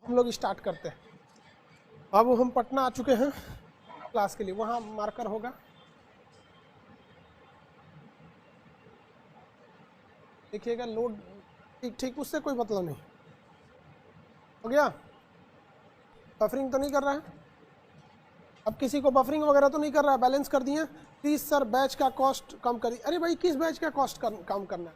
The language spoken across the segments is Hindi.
हम लोग स्टार्ट करते हैं। अब हम पटना आ चुके हैं क्लास के लिए, वहाँ मार्कर होगा, देखिएगा लोड ठीक ठीक, उससे कोई मतलब नहीं। हो गया? बफरिंग तो नहीं कर रहा है? अब किसी को बफरिंग वगैरह तो नहीं कर रहा है? बैलेंस कर दिए? प्लीज सर बैच का कॉस्ट कम करिए। अरे भाई किस बैच का कॉस्ट कम करना है?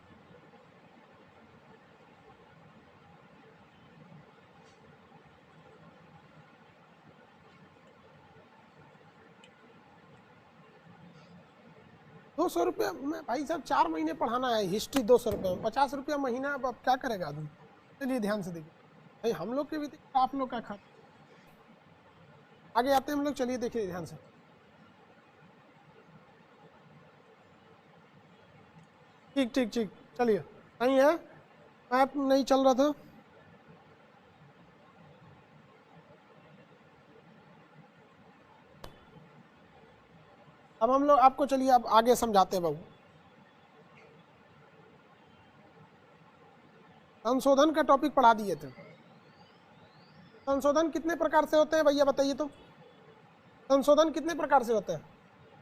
₹200 में भाई साहब 4 महीने पढ़ाना है हिस्ट्री, ₹200 में, ₹50 महीना। अब क्या करेगा आदमी? चलिए ध्यान से देखिए भाई, हम लोग के भी आप लोग का खाता, आगे आते हैं हम लोग। चलिए देखिए ध्यान से, ठीक ठीक ठीक, चलिए सही है। मैप नहीं चल रहा था, अब हम लोग आपको चलिए अब आगे समझाते हैं बाबू। संशोधन का टॉपिक पढ़ा दिए थे। संशोधन कितने प्रकार से होते हैं भैया बताइए तो? संशोधन कितने प्रकार से होते हैं?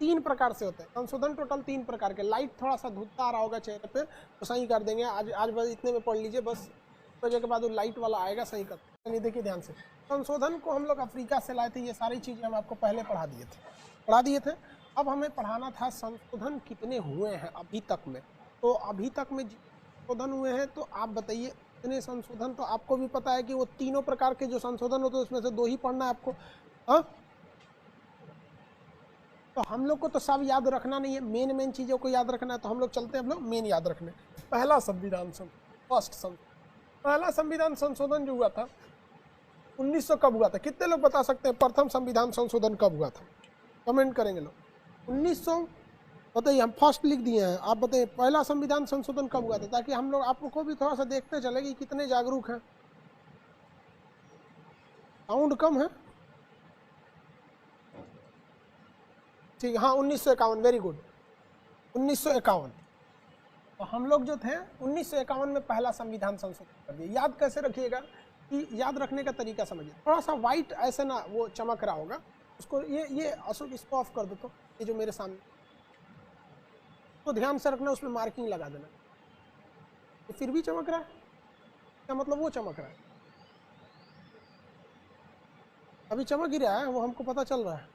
3 प्रकार से होते हैं संशोधन, टोटल 3 प्रकार के। लाइट थोड़ा सा धुंधला आ रहा होगा चेहरे पे तो सही कर देंगे, आज बस इतने में पढ़ लीजिए, बस बजे के बाद वो लाइट वाला आएगा, सही कर। चलिए देखिए ध्यान से, संशोधन को हम लोग अफ्रीका से लाए थे, ये सारी चीज़ें हम आपको पहले पढ़ा दिए थे। अब हमें पढ़ाना था संशोधन कितने हुए हैं अभी तक में। तो अभी तक में संशोधन हुए हैं तो आप बताइए कितने संशोधन। तो आपको भी पता है कि वो तीनों प्रकार के जो संशोधन होते हैं उसमें से 2 ही पढ़ना है आपको। हाँ, तो हम लोग को तो सब याद रखना नहीं है, मेन चीज़ों को याद रखना है। तो हम लोग चलते हैं, हम लोग मेन याद रखने। पहला संविधान पहला संविधान संशोधन जो हुआ था 1900 कब हुआ था? कितने लोग बता सकते हैं प्रथम संविधान संशोधन कब हुआ था? कमेंट करेंगे लोग। 1900 बताइए, हम फर्स्ट लिख दिए हैं, आप बताइए पहला संविधान संशोधन कब हुआ था, ताकि हम लोग आपको भी थोड़ा सा देखते चले कि कितने जागरूक हैं। साउंड कम है, ठीक है। हाँ 1951, वेरी गुड, 1951। तो हम लोग जो थे 1951 में पहला संविधान संशोधन कर दिया। याद कैसे रखिएगा कि याद रखने का तरीका समझिए। थोड़ा सा वाइट ऐसे ना वो चमक रहा होगा, उसको ये अशोक इसको ऑफ कर दो, तो ये जो मेरे सामने तो ध्यान से रखना, उसमें मार्किंग लगा देना। तो फिर भी चमक रहा है, क्या मतलब? वो चमक रहा है, अभी चमक ही रहा है, वो हमको पता चल रहा है।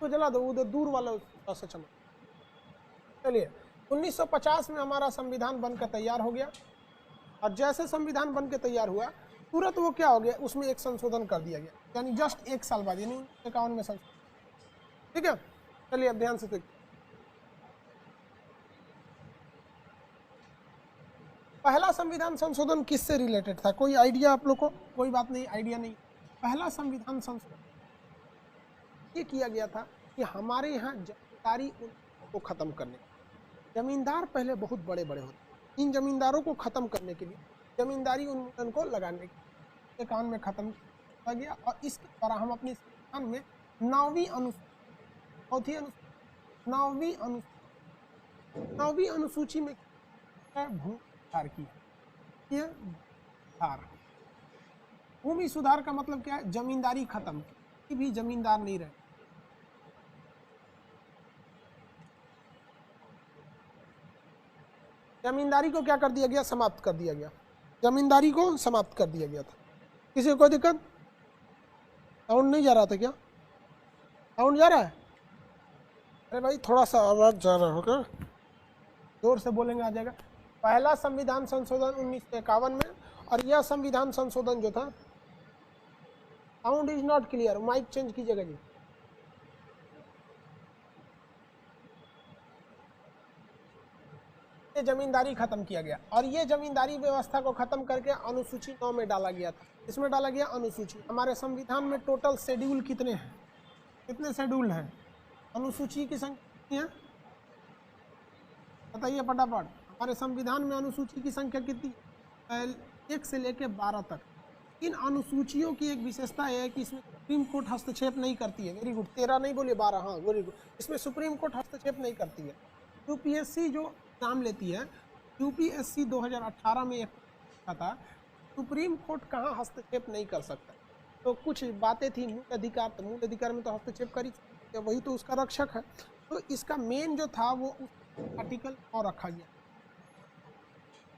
तो जला दो उधर दूर वाला से चमक। चलिए 1950 में हमारा संविधान बनकर तैयार हो गया, और जैसे संविधान बनकर तैयार हुआ तुरंत वो क्या हो गया, उसमें एक संशोधन कर दिया गया, यानी जस्ट 1 साल बाद, यानी 51 में संशोधन। ठीक है, चलिए अब ध्यान से देखिए। पहला संविधान संशोधन किससे रिलेटेड था? कोई आइडिया आप लोग को? कोई बात नहीं, आइडिया नहीं। पहला संविधान संशोधन ये किया गया था कि हमारे यहाँ जमींदारी को खत्म करने, जमींदार पहले बहुत बड़े बड़े होते, इन जमींदारों को खत्म करने के लिए जमींदारी उन्मूलन को लगाने के कान में खत्म किया गया। और इसके द्वारा हम अपने संविधान में 9वीं अनुसूची में भूमि सुधार की है। भूमि सुधार का मतलब क्या है? जमींदारी खत्म, किसी भी जमींदार नहीं रहे। जमींदारी को क्या कर दिया गया? समाप्त कर दिया गया। जमींदारी को समाप्त कर दिया गया था। किसी को कोई दिक्कत? साउंड नहीं जा रहा था क्या? साउंड जा रहा है? अरे भाई थोड़ा सा आवाज जा रहा होगा, जोर से बोलेंगे आ जाएगा। पहला संविधान संशोधन 1951 में, और यह संविधान संशोधन जो था, sound is not clear, mike change कीजिएगा जी। ये जमींदारी खत्म किया गया, और ये जमींदारी व्यवस्था को खत्म करके अनुसूची 9 में डाला गया था। इसमें डाला गया अनुसूची। हमारे संविधान में टोटल शेड्यूल कितने हैं? कितने शेड्यूल हैं? अनुसूची की संख्या कितनी है बताइए फटाफट। हमारे संविधान में अनुसूची की संख्या कितनी? 1 से लेकर 12 तक। इन अनुसूचियों की एक विशेषता है कि इसमें सुप्रीम कोर्ट हस्तक्षेप नहीं करती है। वेरी गुड, 13 नहीं बोलिए 12, हाँ वेरी गुड। इसमें सुप्रीम कोर्ट हस्तक्षेप नहीं करती है। यूपीएससी जो एग्जाम लेती है, यूपीएससी 2018 में एक था सुप्रीम कोर्ट कहाँ हस्तक्षेप नहीं कर सकता। तो कुछ बातें थी मूल अधिकार, तो मूल अधिकार में तो हस्तक्षेप कर ही सकते, वही तो उसका रक्षक है। तो इसका मेन जो था वो उस आर्टिकल और रखा गया।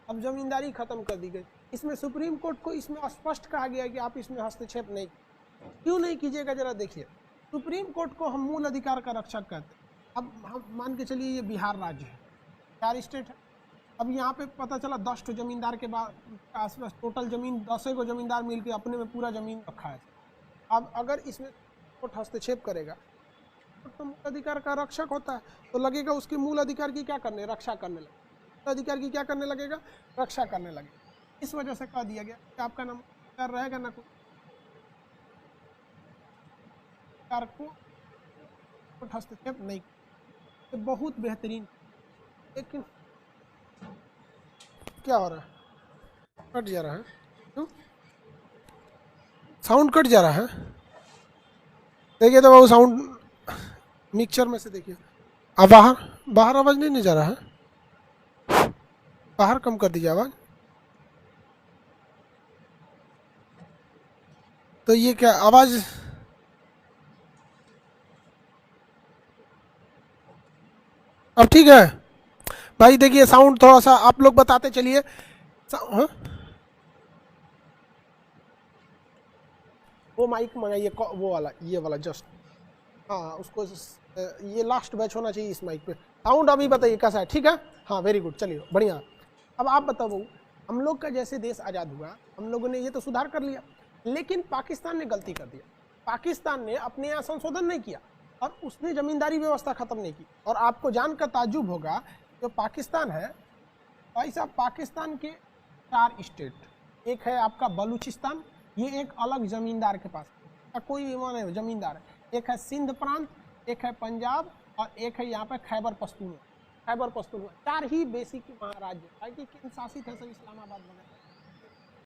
अब जमींदारी खत्म कर दी गई। इसमें सुप्रीम कोर्ट को इसमें स्पष्ट कहा गया कि आप इसमें हस्तक्षेप नहीं, क्यों नहीं कीजिएगा। जरा देखिए, सुप्रीम कोर्ट को हम मूल अधिकार का रक्षक कहते हैं। अब हम मान के चलिए ये बिहार राज्य है, बिहार स्टेट है। अब यहाँ पे पता चला 10 ठो जमींदार के बाद आसपास टोटल जमीन 10 को जमींदार मिलकर अपने में पूरा जमीन रखा है। अब अगर इसमें कोर्ट हस्तक्षेप करेगा तो मूल अधिकार का रक्षक होता है, तो लगेगा उसके मूल अधिकार की क्या करने, रक्षा करने लगे। मूल अधिकार की क्या करने लगेगा, रक्षा करने लगेगा। इस वजह से कह दिया गया कि आपका ना अधिकार रहेगा ना कोई को कोर्ट हस्तक्षेप नहीं। तो बहुत बेहतरीन। लेकिन क्या हो रहा है, कट जा रहा है, क्यों साउंड कट जा रहा है। देखिए तो वो साउंड मिक्सचर में से देखिए। अब बाहर आवाज नहीं जा रहा है, बाहर कम कर दीजिए आवाज। तो ये क्या आवाज, अब ठीक है भाई। देखिए साउंड थोड़ा सा आप लोग बताते चलिए। हाँ? वो माइक मंगाइए, वो वाला, ये वाला जस्ट, हाँ उसको ये लास्ट बैच होना चाहिए इस माइक पे। साउंड अभी बताइए कैसा है, ठीक है, हाँ वेरी गुड, चलिए बढ़िया। अब आप बताओ, हम लोग का जैसे देश आज़ाद हुआ, हम लोगों ने ये तो सुधार कर लिया, लेकिन पाकिस्तान ने गलती कर दिया। पाकिस्तान ने अपने यहाँ संशोधन नहीं किया और उसने जमींदारी व्यवस्था खत्म नहीं की। और आपको जानकर ताज्जुब होगा, जो पाकिस्तान है भाई साहब, पाकिस्तान के 4 स्टेट, एक है आपका बलूचिस्तान, ये एक अलग जमींदार के पास कोई भी जमींदार है। एक है सिंध प्रांत, एक है पंजाब और एक है यहाँ पे खैबर पख्तूनख्वा। 4 ही बेसिक महाराज्य, केंद्र शासित है सब इस्लामाबाद वगैरह।